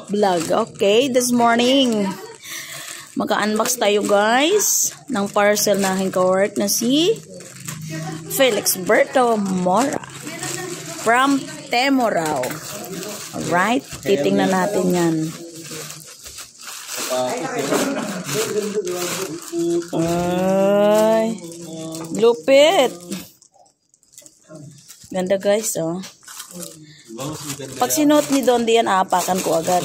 vlog. Okay, this morning maka-unbox tayo guys ng parcel na aking ka-work na si Felix Berto Mora from Temorao. Alright, titingnan natin yan. Ay, lupit. Ganda guys, oh. Pag sinuot ni Don diyan, aapakan ko agad.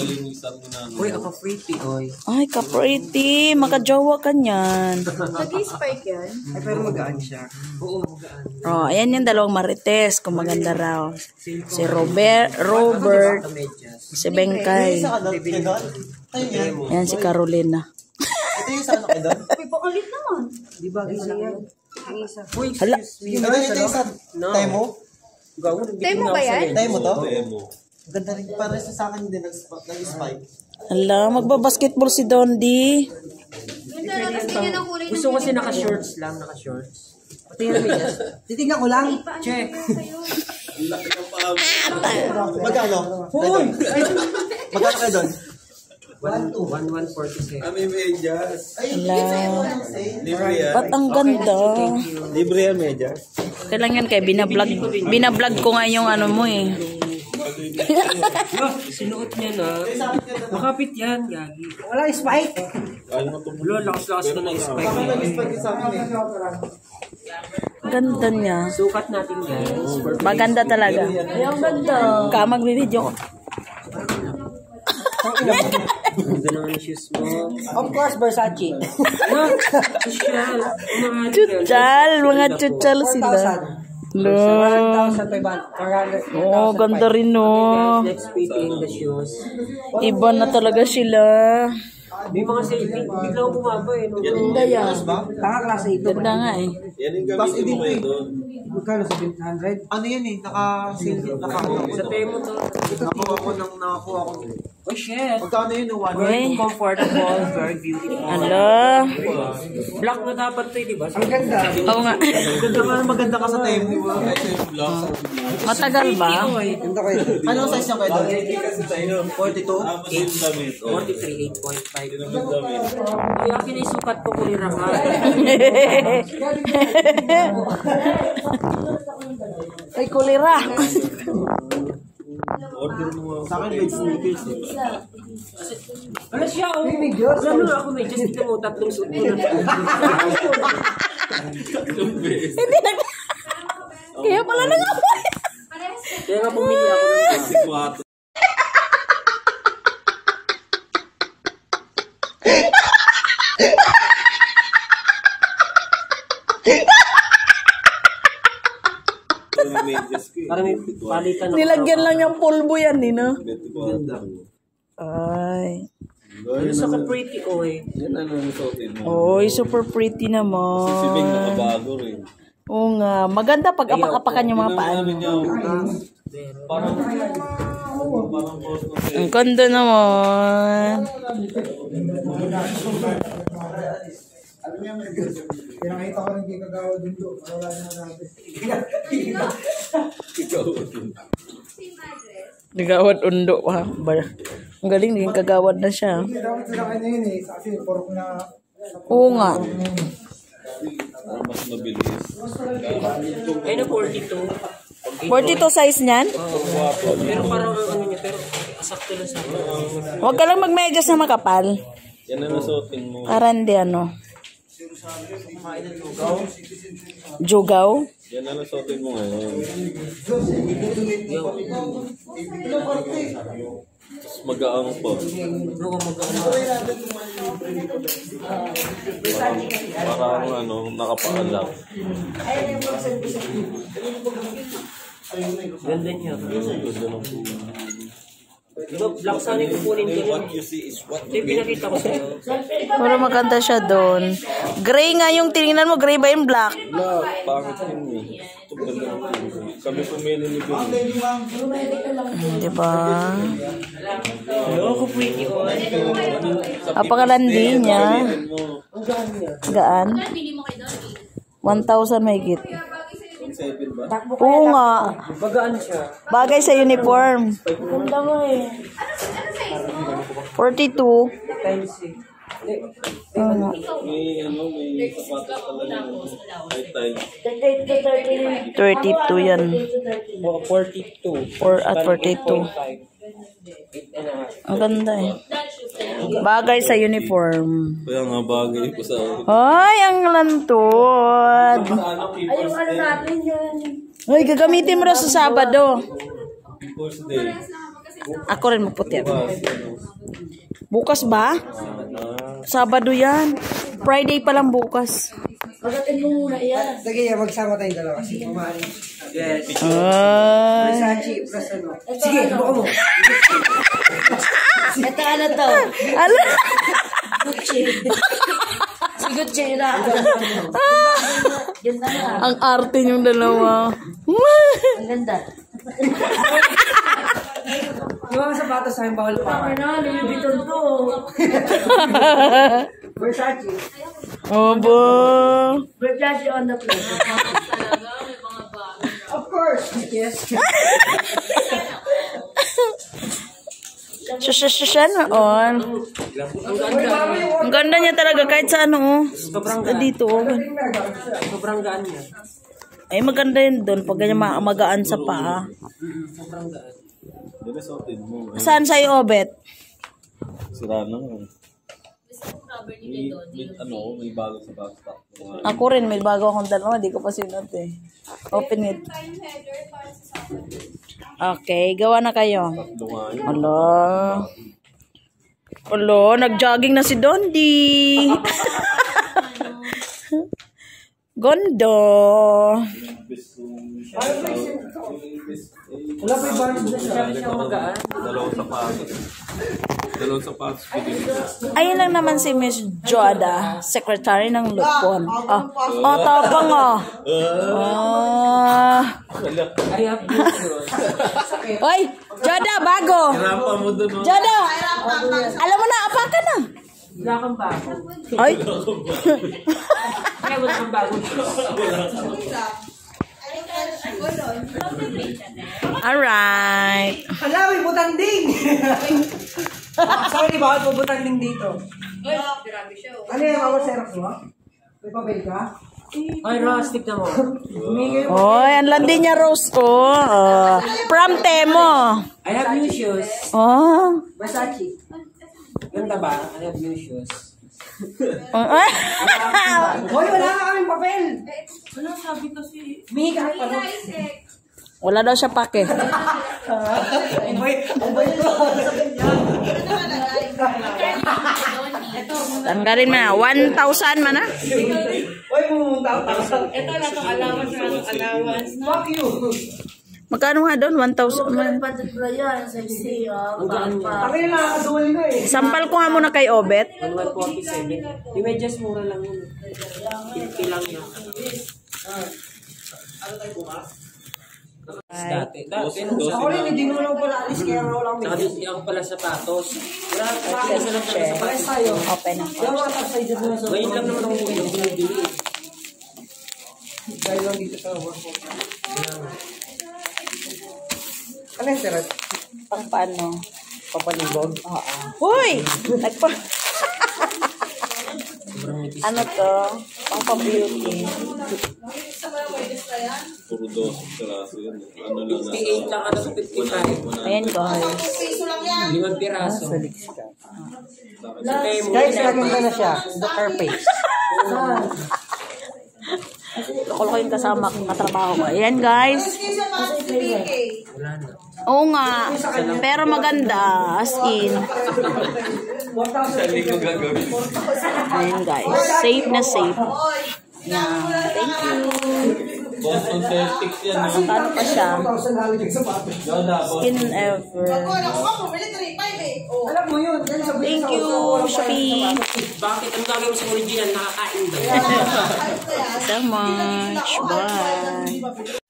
Uy, ka-pretty, oy. Ay, ka-pretty. Makajowa ka niyan. Nag-spike yan? Ay, pero magaan siya. Oo, magaan. Oh, ayan yung dalawang marites. Kung maganda raw. Si Robert, si Bengkay. Ayan si Carolina. Ito yung sa ano kayo doon? Uy, bakalit naman. Di ba, isa yan? Uy, hala. ito yung sa Temo? Temo ba yan? Temo to? Ganda rin. Para sa akin din, nag-spike. Hala, magbabasketball si Dondi. Gusto kasi naka-shorts lang, naka-shorts. Tingnan mo yan. Titignan ko lang. Check. Magkano? Hoy! Magkano kayo doon? 1,147. Kami medyas. Hala. Libre yan. Ba't ang ganda? Libre yan medyas. Kailan yan kay binablog ko nga yung ano mo eh. Sinuot niya na. Makapit yan, Gagi. Wala spike. Wala, lakas-lakas ko na spike. Ganda niya. Sukat natin guys. Maganda talaga. Ay, ang ganda. Magbibideo ko. Ganda naman yung shoes mo. Of course, Versace. Social. Chuchal. Mga chuchal sila. No. 1,500. Oh, ganda rin no. Let's fitting the shoes. Iba na talaga sila. May mga saving. Bigla ko bumaba eh. Ganda yan. Klase ito. Ganda nga eh. Yan yung gamitin mo ngayon doon. Magkano sa 1,500? Ano yan eh? Naka-silver. Sa Temo to. Nakakuha ko. Oh shit. Magkano yun? Very comfortable. Very beautiful. Ala. Black na dapat to eh, di ba? Ang ganda. Oo nga. Maganda ka sa Temo. Matagal ba? Ganda kayo. Anong size niya kayo doon? 42? 43, 8.5. Kaya kinasukat ko kulira ka. Ay, kulira. order mo. Sa akin, may sneakers eh. Wala siya, oh. Wala nung ako may just ito mo, tatlong suit ko na. Hindi na. Kaya pala nag-apply. Kaya nga pumili ako ng Kwarto. para may palitan. Nilagyan lang yung pulbo yan, no? Ganda. Ay. Ano sa ka-pretty ko eh. Yan ano yung suotin mo. Oy, super pretty naman. Si Bing nakabago rin. Oo nga. Maganda pag apak-apakan yung mga paan. Parang post ng Ang ganda naman. Pinakita ko rin kay Kagawa din to. Wala na natin. Nagawad undo ha. Ang galing din kagawad na siya. Hindi dapat sa kanya yun eh. Kasi porok na... Oo nga. mas mabilis. Ay na 42. 42 size niyan? Pero parang ano niya, pero sakto lang sa akin. Huwag ka lang magmedyas na makapal. Yan ang nasuotin mo. Para hindi ano. Jugaw? Yan ang nasuotin mo ngayon. Tapos magaang pa. Bro, Parang ano, nakapaalam. ganda niya. Ganda ng puno. Diba, black sana yung kukunin ko. What you see is what Ito yung pinakita ko sa'yo. Pero maganda siya doon. Gray nga yung tinignan mo. Gray ba yung black? Black, pangit yun eh. Ito ganda ng puno. Kami pumili ni Bill. Diba? Hello, ako pretty ko. Apakalandi niya. Gaan? 1,000 mahigit. 7 ba? Oo nga. Bagaan siya. Bagay sa uniform. Ganda mo eh. 42. Times 6. May sapatos talaga. High tie. 32 yan. 42. 42. Ang ganda eh. Bagay sa uniform. Kaya nga bagay ko sa akin. Ay, ang lantod. Ayun, ano natin yan. Ay, gagamitin mo na sa Sabado. First day. Ako rin maputi. Bukas ba? Sabado yan. Friday pa lang bukas. Pagatin mo muna yan. Sige, magsama tayong dalawa. Sige, kumari. Yes. Ay. Versace plus ano. Sige, buka mo. Ito ano to? Ano? Gucci. Si Gucci na. Ganda na. Ang arte yung dalawa. Ang ganda. Yung mga sapatos sa akin, bawal pa. Ano, Louis Vuitton to. Versace. Obo. Versace on the plate. Of course. Yes. Siya noon. Ang ganda niya talaga kahit sa ano. Sobrang gaan. Dito. Sobrang gaan niya. Ay maganda yun doon pag ganyan magaan sa paa. Sobrang gaan. Dili sa atin mo. Saan sa'yo, Obet? Sira na nga. May bago sa backpack. Ako rin, may bago akong dalawa. Hindi ko pa sinot eh. Open it. Okay, gawa na kayo. Alo. Alo, nag-jogging na si Dondi. Gondo. Wala pa yung barnes na siya. Dalawang sapatos. Ayun lang naman si Miss Joada, secretary ng Lupon. Tapang ah. I have pictures. Oy, Joada, bago. Rampa mo dun, no? Joada, alam mo na, apa ka na. Wala kang bago. Ay. Kaya wala kang bago. Alright. Hala, may butanding! Sorry, bakit po butanding dito? Ano yung mga Xerox mo? May papel ka? Ay, Ross, tignan mo. Oy, ang landi niya, Rose ko. From Temo. I have new shoes. Oh. Versace. Ganda ba? I have new shoes. Hoy, wala ka kaming papel! Ano sabi kasi? Mihi ka pa. Wala daw siya pake. Ang bay ko. Tanggalin mo na. 1,000 man na. Hoy, pumunta ako. Ito na itong allowance na allowance. Fuck you. Magkano nga doon? 1,000 man. Patit ba yan? Sexy, Ang gaan niya. Kami na nakakasuwal ko eh. Sampal ko nga muna kay Obet. 147. Yung medyas mura lang yun. 50 lang yun. Dati. Ako rin, hindi mo lang pala alis kaya raw lang. Saka din ako pala sapatos. Wala, isa lang pala Pares sapatos. tayo. Open na. Yung mga top-sided mo sa Ngayon lang naman ako binibili. dahil lang dito sa work ko. Ano yung tirat? Pang paano? Papanibog? Hoy! Ano to? Pang pa-beauty. Puro 12 piraso yun. Ano lang na. 58 lang ano sa 55. Ayan guys. 5 piraso. Guys, maganda na siya. The Carface. Loko yung kasama katrabaho ko. Ayan guys. Wala na. Oo nga. Pero maganda. As in. Hindi ko gagawin. Ayan guys. Safe na safe. Yan. Thank you. Boston Celtics yan. No? Paano pa siya? 1,000 halig yung sapatos. Yoda, Skin ever. Alam mo yun. Dahil sa Thank you, Shopee. Bakit ang gagawin sa original? Nakakain ba? So much. Bye.